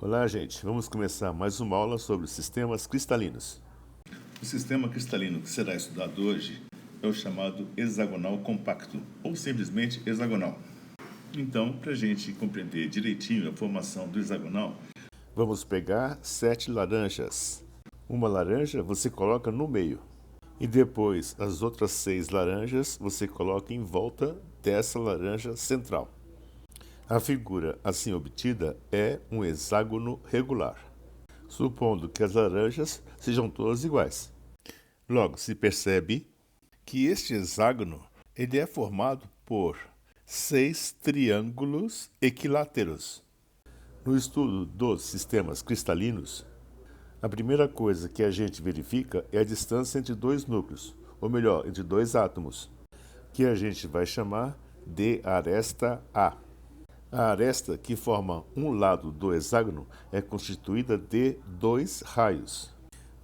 Olá, gente. Vamos começar mais uma aula sobre sistemas cristalinos. O sistema cristalino que será estudado hoje é o chamado hexagonal compacto, ou simplesmente hexagonal. Então, para a gente compreender direitinho a formação do hexagonal, Vamos pegar 7 laranjas. Uma laranja você coloca no meio. E depois as outras 6 laranjas você coloca em volta dessa laranja central. A figura assim obtida é um hexágono regular, supondo que as laranjas sejam todas iguais. Logo, se percebe que este hexágono ele é formado por 6 triângulos equiláteros. No estudo dos sistemas cristalinos, a primeira coisa que a gente verifica é a distância entre dois núcleos, ou melhor, entre dois átomos, que a gente vai chamar de aresta A. A aresta que forma um lado do hexágono é constituída de dois raios,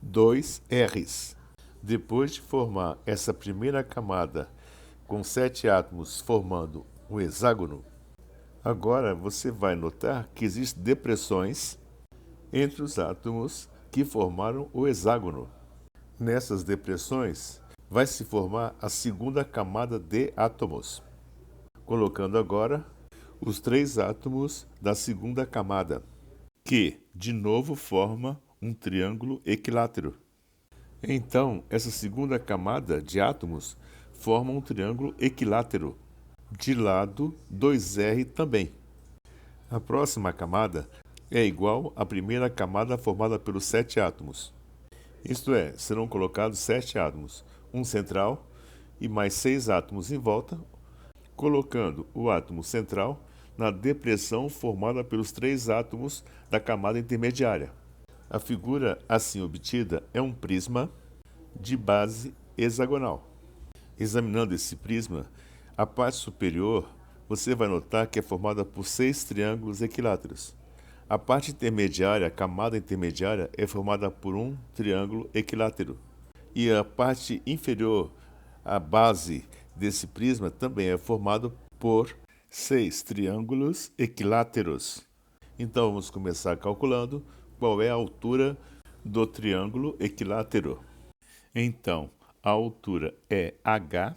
dois R's. Depois de formar essa primeira camada com 7 átomos formando um hexágono, agora você vai notar que existem depressões entre os átomos que formaram o hexágono. Nessas depressões vai se formar a segunda camada de átomos, colocando agora os 3 átomos da segunda camada, que de novo forma um triângulo equilátero. Então, essa segunda camada de átomos forma um triângulo equilátero, de lado 2R também. A próxima camada é igual à primeira camada formada pelos 7 átomos. Isto é, serão colocados 7 átomos, um central e mais 6 átomos em volta, colocando o átomo central na depressão formada pelos 3 átomos da camada intermediária. A figura assim obtida é um prisma de base hexagonal. Examinando esse prisma, a parte superior você vai notar que é formada por 6 triângulos equiláteros. A parte intermediária, a camada intermediária, é formada por um triângulo equilátero. E a parte inferior, a base desse prisma, também é formada por 6 triângulos equiláteros. Então vamos começar calculando qual é a altura do triângulo equilátero. Então, a altura é H,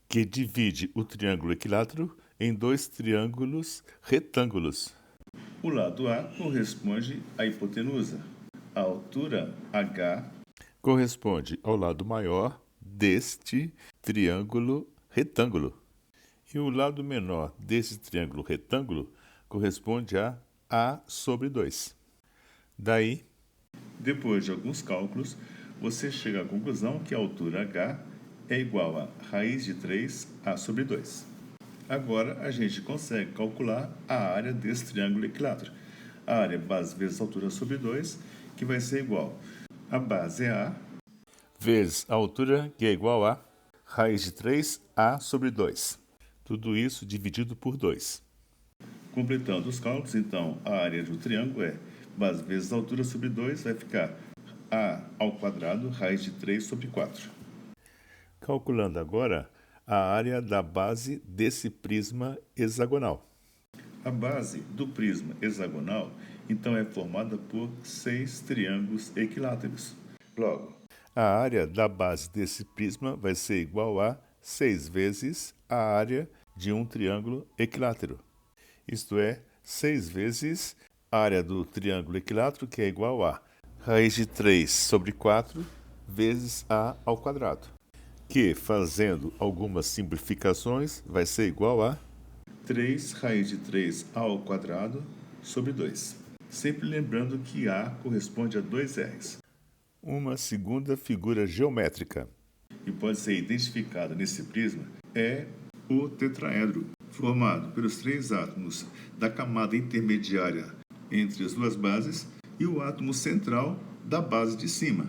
que divide o triângulo equilátero em 2 triângulos retângulos. o lado A corresponde à hipotenusa. A altura H Corresponde ao lado maior deste triângulo retângulo. E o lado menor desse triângulo retângulo corresponde a sobre 2. Daí, depois de alguns cálculos, você chega à conclusão que a altura H é igual a raiz de 3A sobre 2. Agora a gente consegue calcular a área desse triângulo equilátero. A área base vezes a altura sobre 2, que vai ser igual. A base é A, vezes a altura, que é igual a raiz de 3A sobre 2. Tudo isso dividido por 2. completando os cálculos, então a área do triângulo é base vezes a altura sobre 2, vai ficar A ao quadrado, raiz de 3 sobre 4. Calculando agora a área da base desse prisma hexagonal. A base do prisma hexagonal, então, é formada por 6 triângulos equiláteros. Logo, A área da base desse prisma vai ser igual a 6 vezes a área de um triângulo equilátero. Isto é, 6 vezes a área do triângulo equilátero, que é igual a raiz de 3 sobre 4 vezes A ao quadrado, que, fazendo algumas simplificações, vai ser igual a 3 raiz de 3 ao quadrado sobre 2. Sempre lembrando que A corresponde a 2 R's. uma segunda figura geométrica. E pode ser identificada nesse prisma é o tetraedro, formado pelos 3 átomos da camada intermediária entre as duas bases e o átomo central da base de cima,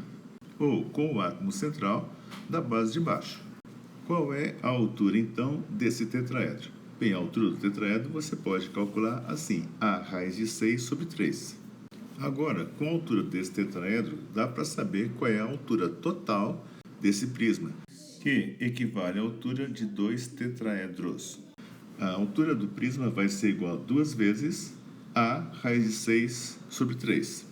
ou com o átomo central da base de baixo. Qual é a altura, então, desse tetraedro? Bem, a altura do tetraedro você pode calcular assim, a raiz de 6 sobre 3. Agora, com a altura desse tetraedro, dá para saber qual é a altura total desse prisma, que equivale à altura de 2 tetraedros. A altura do prisma vai ser igual a 2 vezes A raiz de 6 sobre 3.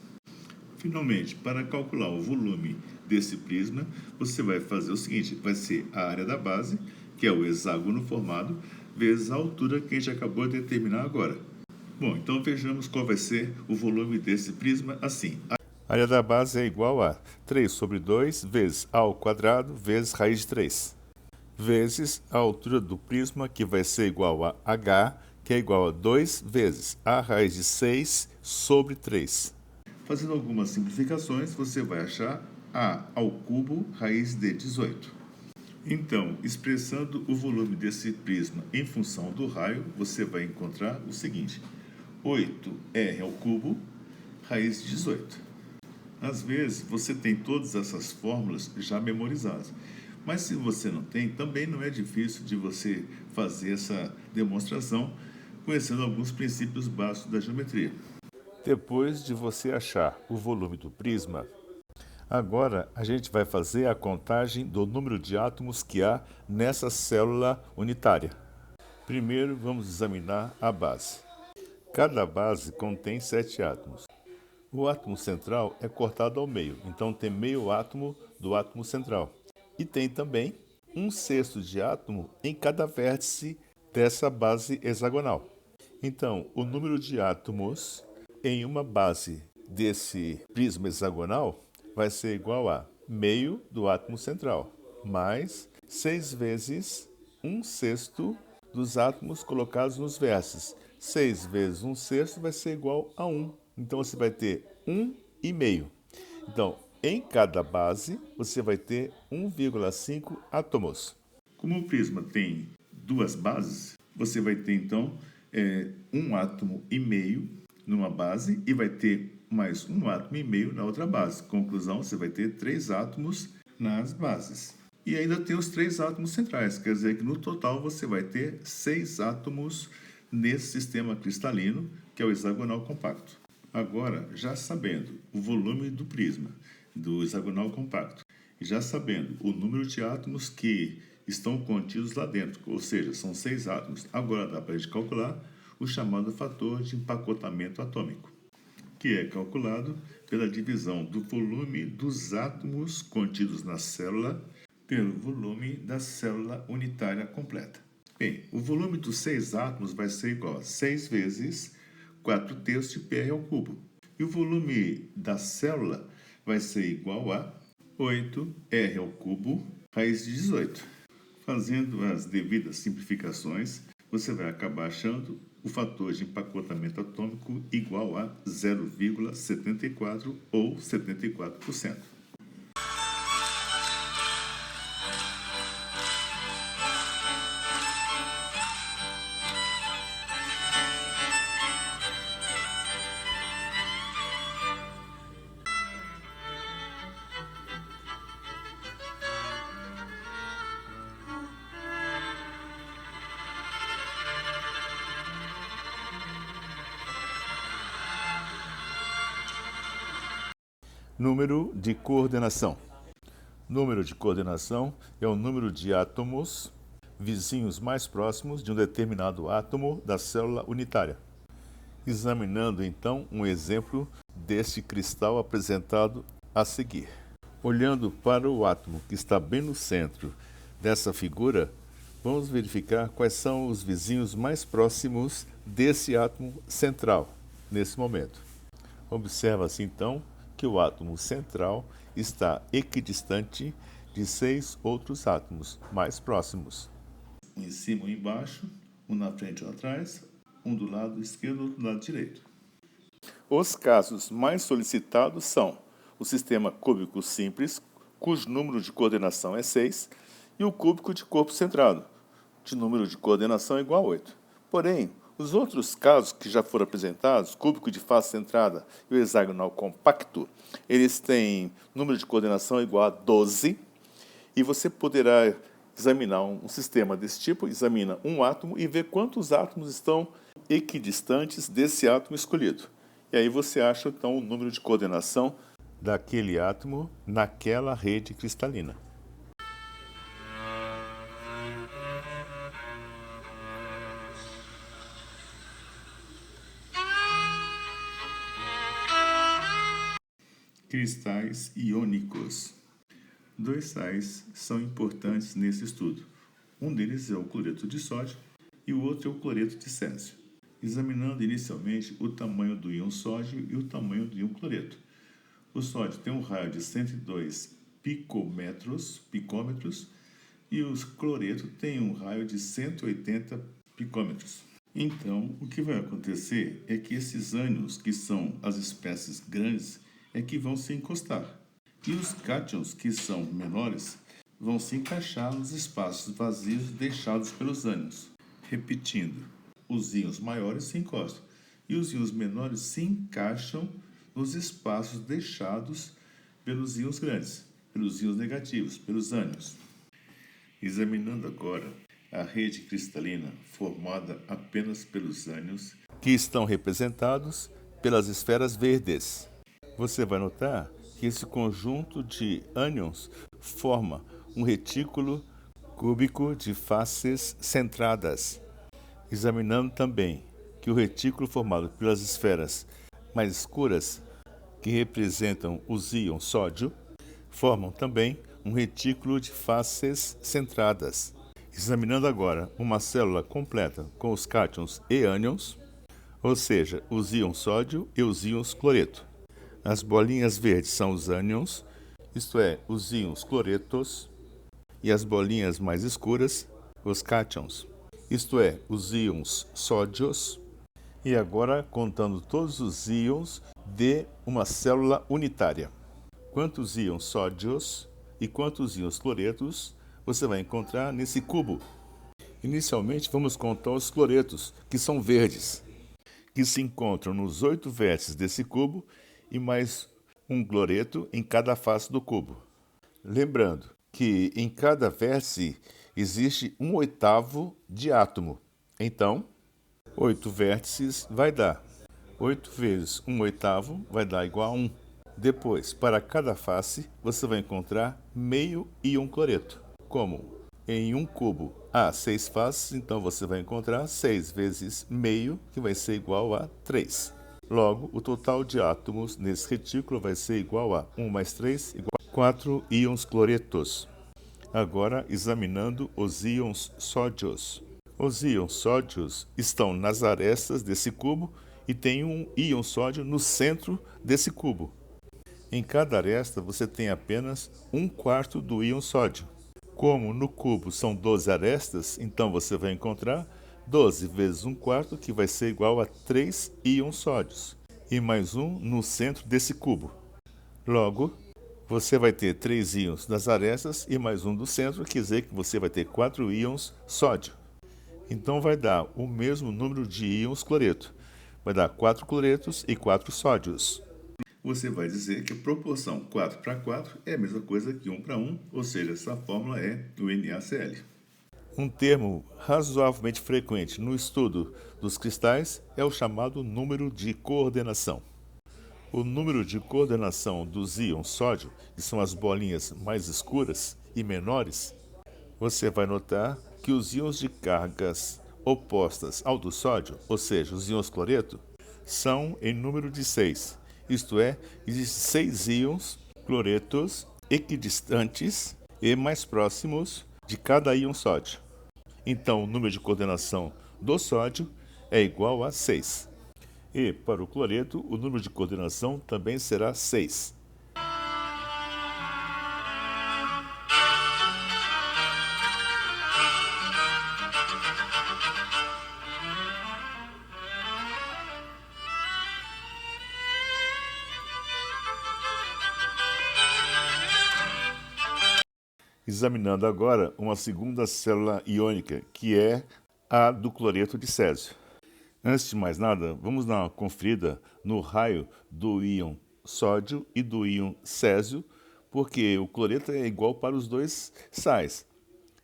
Finalmente, para calcular o volume desse prisma, você vai fazer o seguinte, vai ser a área da base, que é o hexágono formado, vezes a altura que a gente acabou de determinar agora. Bom, então vejamos qual vai ser o volume desse prisma assim. A área da base é igual a 3 sobre 2 vezes a ao quadrado vezes raiz de 3, vezes a altura do prisma, que vai ser igual a h, que é igual a 2 vezes a raiz de 6 sobre 3. Fazendo algumas simplificações, você vai achar a ao cubo raiz de 18. Então, expressando o volume desse prisma em função do raio, você vai encontrar o seguinte: 8r ao cubo raiz de 18. Às vezes, você tem todas essas fórmulas já memorizadas. Mas se você não tem, também não é difícil de você fazer essa demonstração conhecendo alguns princípios básicos da geometria. Depois de você achar o volume do prisma, agora a gente vai fazer a contagem do número de átomos que há nessa célula unitária. Primeiro vamos examinar a base. Cada base contém 7 átomos. O átomo central é cortado ao meio, então tem meio átomo do átomo central. E tem também 1/6 de átomo em cada vértice dessa base hexagonal. Então, o número de átomos em uma base desse prisma hexagonal vai ser igual a meio do átomo central, mais 6 vezes 1/6 dos átomos colocados nos vértices. 6 vezes 1/6 vai ser igual a 1. Então, você vai ter 1,5. Então, em cada base, você vai ter 1,5 átomos. Como o prisma tem duas bases, você vai ter então um átomo e meio numa base e vai ter mais um átomo e meio na outra base. Conclusão, você vai ter 3 átomos nas bases. E ainda tem os 3 átomos centrais, quer dizer que no total você vai ter 6 átomos nesse sistema cristalino, que é o hexagonal compacto. Agora, já sabendo o volume do prisma, do hexagonal compacto, e já sabendo o número de átomos que estão contidos lá dentro, ou seja, são 6 átomos, agora dá para a gente calcular o chamado fator de empacotamento atômico, que é calculado pela divisão do volume dos átomos contidos na célula pelo volume da célula unitária completa. Bem, o volume dos 6 átomos vai ser igual a 6 vezes 4/3 de πr ao cubo. E o volume da célula vai ser igual a 8r ao cubo raiz de 18. Fazendo as devidas simplificações, você vai acabar achando o fator de empacotamento atômico igual a 0,74 ou 74%. Número de coordenação. Número de coordenação é o número de átomos vizinhos mais próximos de um determinado átomo da célula unitária. Examinando então um exemplo deste cristal apresentado a seguir. Olhando para o átomo que está bem no centro dessa figura, vamos verificar quais são os vizinhos mais próximos desse átomo central nesse momento. Observa-se então que o átomo central está equidistante de 6 outros átomos mais próximos. Um em cima e um embaixo, um na frente e um atrás, um do lado esquerdo e outro do lado direito. Os casos mais solicitados são o sistema cúbico simples, cujo número de coordenação é 6, e o cúbico de corpo centrado, de número de coordenação é igual a 8. Porém, os outros casos que já foram apresentados, cúbico de face centrada e o hexagonal compacto, eles têm número de coordenação igual a 12, e você poderá examinar um sistema desse tipo, examina um átomo e vê quantos átomos estão equidistantes desse átomo escolhido. E aí você acha, então, o número de coordenação daquele átomo naquela rede cristalina. cristais iônicos. Dois sais são importantes nesse estudo. Um deles é o cloreto de sódio e o outro é o cloreto de césio. Examinando inicialmente o tamanho do íon sódio e o tamanho do íon cloreto. O sódio tem um raio de 102 picômetros, e o cloreto tem um raio de 180 picômetros. Então, o que vai acontecer é que esses ânions, que são as espécies grandes, é que vão se encostar. E os cátions, que são menores, vão se encaixar nos espaços vazios deixados pelos ânions. Repetindo, os íons maiores se encostam e os íons menores se encaixam nos espaços deixados pelos íons grandes, pelos íons negativos, pelos ânions. Examinando agora a rede cristalina formada apenas pelos ânions, que estão representados pelas esferas verdes. Você vai notar que esse conjunto de ânions forma um retículo cúbico de faces centradas. Examinando também que o retículo formado pelas esferas mais escuras, que representam os íons sódio, formam também um retículo de faces centradas. Examinando agora uma célula completa com os cátions e ânions, ou seja, os íons sódio e os íons cloreto. As bolinhas verdes são os ânions, isto é, os íons cloretos, e as bolinhas mais escuras, os cátions, isto é, os íons sódios. E agora contando todos os íons de uma célula unitária. Quantos íons sódios e quantos íons cloretos você vai encontrar nesse cubo? Inicialmente vamos contar os cloretos, que são verdes, que se encontram nos 8 vértices desse cubo e mais um cloreto em cada face do cubo. Lembrando que em cada vértice existe 1/8 de átomo. Então, 8 vértices vai dar 8 vezes 1/8 vai dar igual a 1. Depois, para cada face, você vai encontrar meio íon cloreto. Como em um cubo há 6 faces, então você vai encontrar 6 vezes meio, que vai ser igual a 3. Logo, o total de átomos nesse retículo vai ser igual a 1 mais 3, igual a 4 íons cloretos. Agora, examinando os íons sódios. Os íons sódios estão nas arestas desse cubo e tem um íon sódio no centro desse cubo. Em cada aresta você tem apenas 1/4 do íon sódio. Como no cubo são 12 arestas, então você vai encontrar 12 vezes 1/4, que vai ser igual a 3 íons sódios. E mais um no centro desse cubo. Logo, você vai ter 3 íons nas arestas e mais um do centro, quer dizer que você vai ter 4 íons sódio. Então vai dar o mesmo número de íons cloreto. Vai dar 4 cloretos e 4 sódios. Você vai dizer que a proporção 4:4 é a mesma coisa que 1:1, ou seja, essa fórmula é o NaCl. Um termo razoavelmente frequente no estudo dos cristais é o chamado número de coordenação. O número de coordenação dos íons sódio, que são as bolinhas mais escuras e menores, você vai notar que os íons de cargas opostas ao do sódio, ou seja, os íons cloreto, são em número de 6. Isto é, existem 6 íons cloretos equidistantes e mais próximos de cada íon sódio. Então, o número de coordenação do sódio é igual a 6. E, para o cloreto, o número de coordenação também será 6. Examinando agora uma segunda célula iônica, que é a do cloreto de césio. Antes de mais nada, vamos dar uma conferida no raio do íon sódio e do íon césio, porque o cloreto é igual para os dois sais.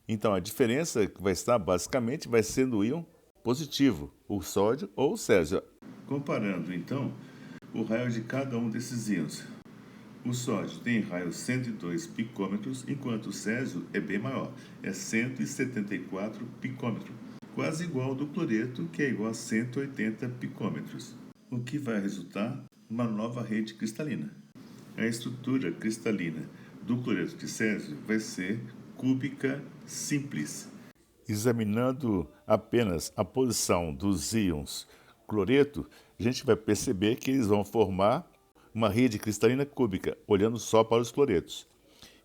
Então a diferença que vai estar basicamente vai ser no íon positivo, o sódio ou o césio. Comparando, então, o raio de cada um desses íons. O sódio tem raio 102 picômetros, enquanto o césio é bem maior, é 174 picômetros, quase igual ao do cloreto, que é igual a 180 picômetros, o que vai resultar numa nova rede cristalina. A estrutura cristalina do cloreto de césio vai ser cúbica simples. Examinando apenas a posição dos íons cloreto, a gente vai perceber que eles vão formar uma rede cristalina cúbica, olhando só para os cloretos.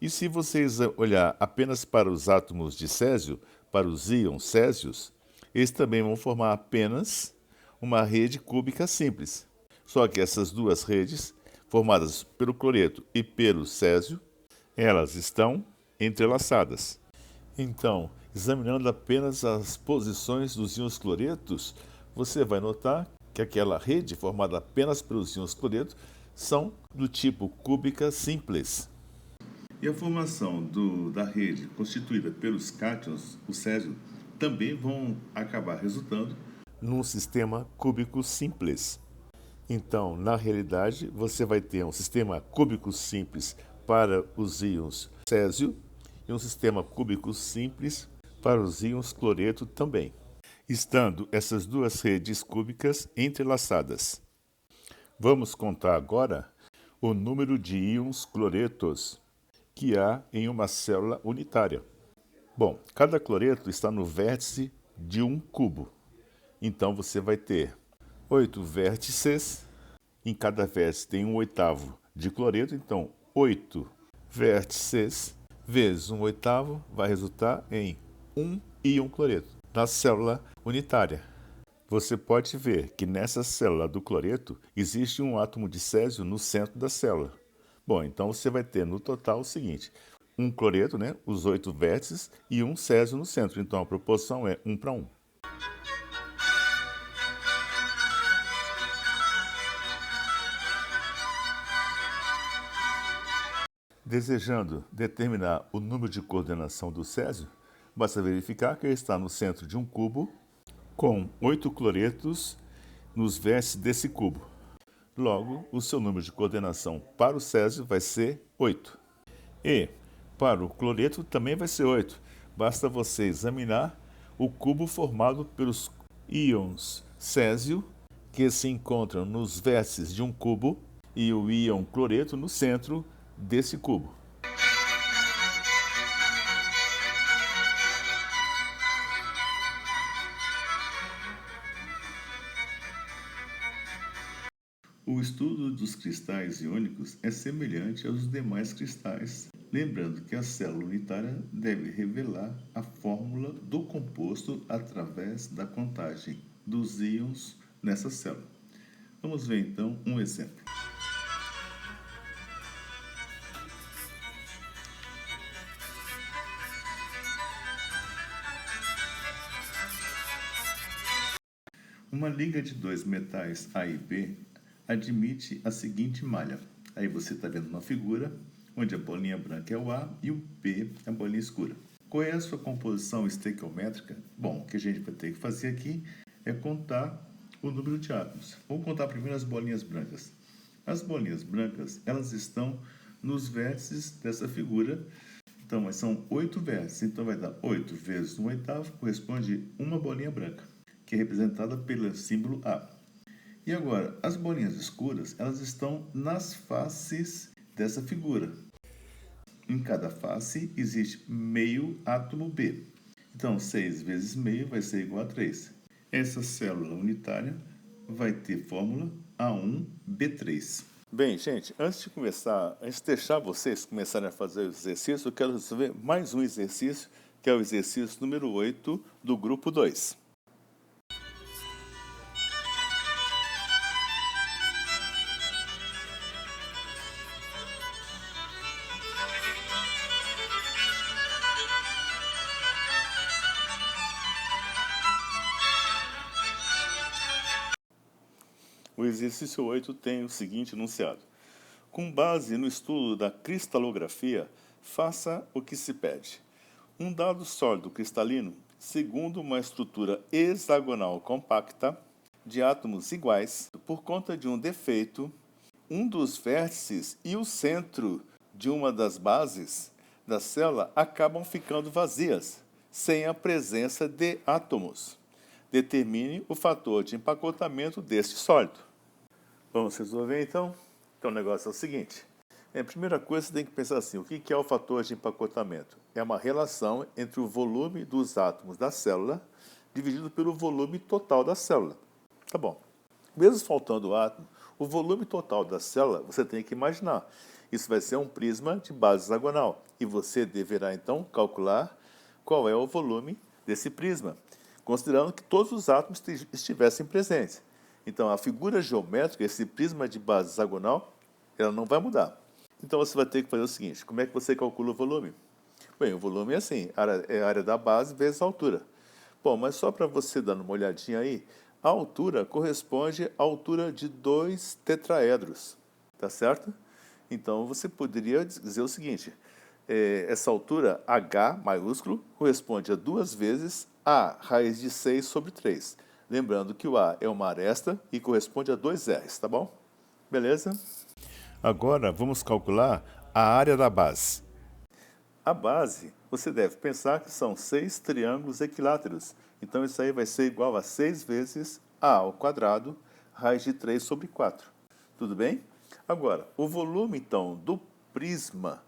E se vocês olhar apenas para os átomos de césio, para os íons césios, eles também vão formar apenas uma rede cúbica simples. Só que essas duas redes, formadas pelo cloreto e pelo césio, elas estão entrelaçadas. Então, examinando apenas as posições dos íons cloretos, você vai notar que aquela rede formada apenas pelos íons cloreto são do tipo cúbica simples. E a formação da rede constituída pelos cátions, o césio, também vão acabar resultando Num sistema cúbico simples. Então, na realidade, você vai ter um sistema cúbico simples para os íons césio e um sistema cúbico simples para os íons cloreto também, estando essas duas redes cúbicas entrelaçadas. Vamos contar agora o número de íons cloretos que há em uma célula unitária. Bom, cada cloreto está no vértice de um cubo. Então você vai ter 8 vértices, em cada vértice tem 1/8 de cloreto, então 8 vértices vezes 1/8 vai resultar em 1 íon cloreto na célula unitária. Você pode ver que nessa célula do cloreto existe um átomo de césio no centro da célula. Bom, então você vai ter no total o seguinte: um cloreto, os 8 vértices, e um césio no centro. Então a proporção é 1:1. Desejando determinar o número de coordenação do césio, basta verificar que ele está no centro de um cubo com 8 cloretos nos vértices desse cubo. Logo, o seu número de coordenação para o césio vai ser 8. E para o cloreto também vai ser 8. Basta você examinar o cubo formado pelos íons césio, que se encontram nos vértices de um cubo, e o íon cloreto no centro desse cubo. O estudo dos cristais iônicos é semelhante aos demais cristais, lembrando que a célula unitária deve revelar a fórmula do composto através da contagem dos íons nessa célula. Vamos ver então um exemplo. Uma liga de dois metais A e B admite a seguinte malha. Aí você está vendo uma figura onde a bolinha branca é o A e o B é a bolinha escura. Qual é a sua composição estequiométrica? Bom, o que a gente vai ter que fazer aqui é contar o número de átomos. Vamos contar primeiro as bolinhas brancas. As bolinhas brancas, elas estão nos vértices dessa figura. Então, mas são 8 vértices. Então, vai dar 8 vezes 1/8, corresponde a uma bolinha branca, que é representada pelo símbolo A. E agora, as bolinhas escuras, elas estão nas faces dessa figura. Em cada face existe meio átomo B. Então, 6 vezes meio vai ser igual a 3. Essa célula unitária vai ter fórmula A1B3. Bem, gente, antes de deixar vocês começarem a fazer o exercício, eu quero resolver mais um exercício, que é o exercício número 8 do grupo 2. O exercício 8 tem o seguinte enunciado: com base no estudo da cristalografia, faça o que se pede. Um dado sólido cristalino, segundo uma estrutura hexagonal compacta, de átomos iguais, por conta de um defeito, um dos vértices e o centro de uma das bases da célula acabam ficando vazias, sem a presença de átomos. Determine o fator de empacotamento deste sólido. Vamos resolver então? Então o negócio é o seguinte: A primeira coisa, você tem que pensar assim, o que é o fator de empacotamento? É uma relação entre o volume dos átomos da célula dividido pelo volume total da célula. Tá bom. Mesmo faltando átomo, o volume total da célula, você tem que imaginar. Isso vai ser um prisma de base hexagonal. E você deverá, então, calcular qual é o volume desse prisma, considerando que todos os átomos estivessem presentes. Então, a figura geométrica, esse prisma de base hexagonal, ela não vai mudar. Então, você vai ter que fazer o seguinte, como é que você calcula o volume? Bem, o volume é assim, é a área da base vezes a altura. Bom, mas só para você dar uma olhadinha aí, a altura corresponde à altura de 2 tetraedros, tá certo? Então, você poderia dizer o seguinte, essa altura, H maiúsculo, corresponde a 2 vezes A raiz de 6 sobre 3. Lembrando que o A é uma aresta e corresponde a 2 R's, tá bom? Beleza? Agora, vamos calcular a área da base. A base, você deve pensar que são 6 triângulos equiláteros. Então, isso aí vai ser igual a 6 vezes A ao quadrado, raiz de 3 sobre 4. Tudo bem? Agora, o volume, então, do prisma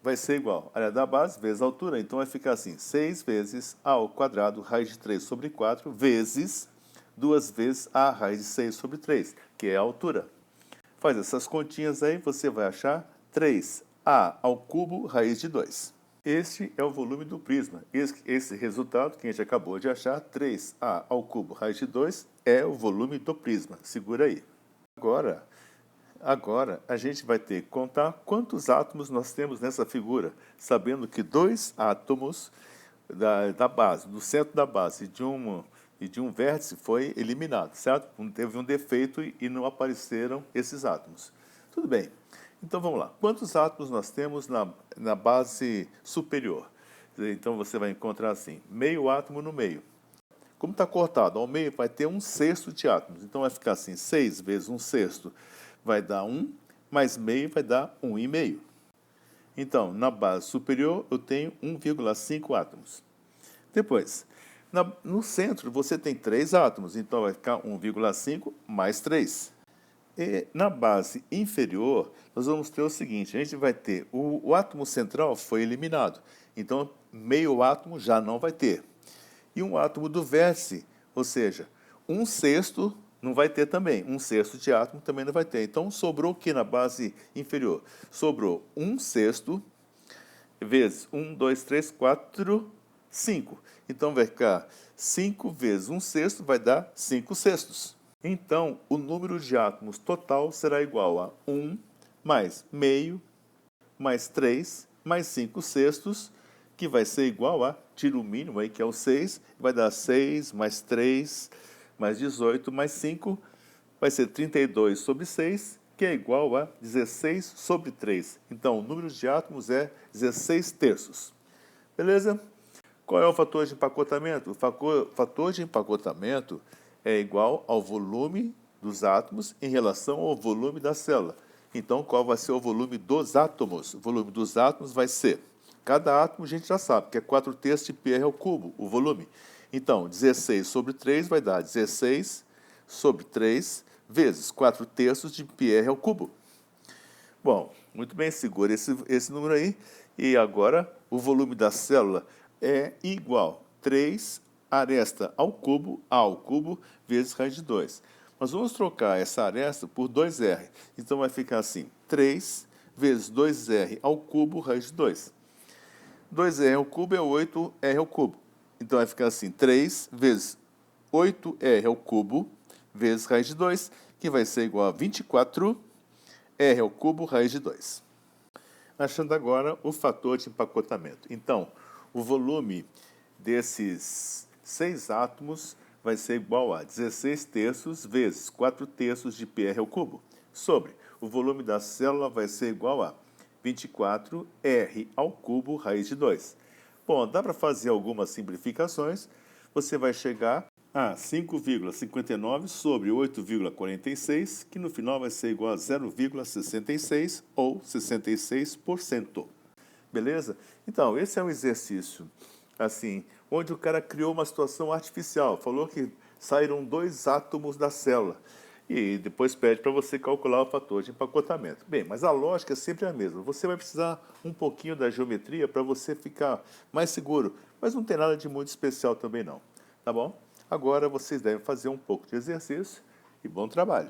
vai ser igual a área da base vezes a altura. Então, vai ficar assim, 6 vezes A ao quadrado, raiz de 3 sobre 4, vezes 2 vezes A raiz de 6 sobre 3, que é a altura. Faz essas continhas aí, você vai achar 3A ao cubo raiz de 2. Este é o volume do prisma. Esse resultado que a gente acabou de achar, 3A ao cubo raiz de 2, é o volume do prisma. Segura aí. Agora a gente vai ter que contar quantos átomos nós temos nessa figura, sabendo que 2 átomos da base, do centro da base e de um vértice foi eliminado, certo? Teve um defeito e não apareceram esses átomos. Tudo bem. Então vamos lá. Quantos átomos nós temos na base superior? Então você vai encontrar assim, meio átomo no meio. Como está cortado ao meio, vai ter 1/6 de átomos. Então vai ficar assim, 6 vezes 1/6 vai dar 1, mais meio vai dar 1,5. Então, na base superior, eu tenho 1,5 átomos. Depois, no centro, você tem 3 átomos, então vai ficar 1,5 mais 3. E na base inferior, nós vamos ter o seguinte, a gente vai ter, o átomo central foi eliminado, então meio átomo já não vai ter. E um átomo do vértice, ou seja, 1/6 não vai ter também, 1/6 de átomo também não vai ter. Então, sobrou o que na base inferior? Sobrou 1/6 vezes 1, 2, 3, 4, 5. Então, vai ficar 5 vezes 1/6 vai dar 5/6. Então, o número de átomos total será igual a 1 mais meio mais 3 mais 5/6, que vai ser igual a, tira o mínimo aí, que é o 6, vai dar 6 mais 3 mais 18 mais 5, vai ser 32 sobre 6, que é igual a 16 sobre 3. Então, o número de átomos é 16 terços. Beleza? Qual é o fator de empacotamento? O fator de empacotamento é igual ao volume dos átomos em relação ao volume da célula. Então, qual vai ser o volume dos átomos? O volume dos átomos vai ser, cada átomo a gente já sabe, que é 4/3 de πr ao cubo, o volume. Então, 16 sobre 3 vai dar 16 sobre 3 vezes 4/3 de πr ao cubo. Bom, muito bem, segura esse número aí. E agora, o volume da célula é igual a 3 aresta ao cubo, vezes raiz de 2. Mas vamos trocar essa aresta por 2R. Então, vai ficar assim, 3 vezes 2R ao cubo, raiz de 2. 2R ao cubo é 8R ao cubo. Então, vai ficar assim, 3 vezes 8R ao cubo, vezes raiz de 2, que vai ser igual a 24R ao cubo, raiz de 2. Achando agora o fator de empacotamento. Então, o volume desses 6 átomos vai ser igual a 16 terços vezes 4/3 de πr ao cubo, sobre o volume da célula vai ser igual a 24R ao cubo, raiz de 2. Bom, dá para fazer algumas simplificações. Você vai chegar a 5,59 sobre 8,46, que no final vai ser igual a 0,66 ou 66%. Beleza? Então, esse é um exercício, assim, onde o cara criou uma situação artificial. Falou que saíram 2 átomos da célula. E depois pede para você calcular o fator de empacotamento. Bem, mas a lógica é sempre a mesma. Você vai precisar um pouquinho da geometria para você ficar mais seguro, mas não tem nada de muito especial também não, tá bom? Agora vocês devem fazer um pouco de exercício e bom trabalho.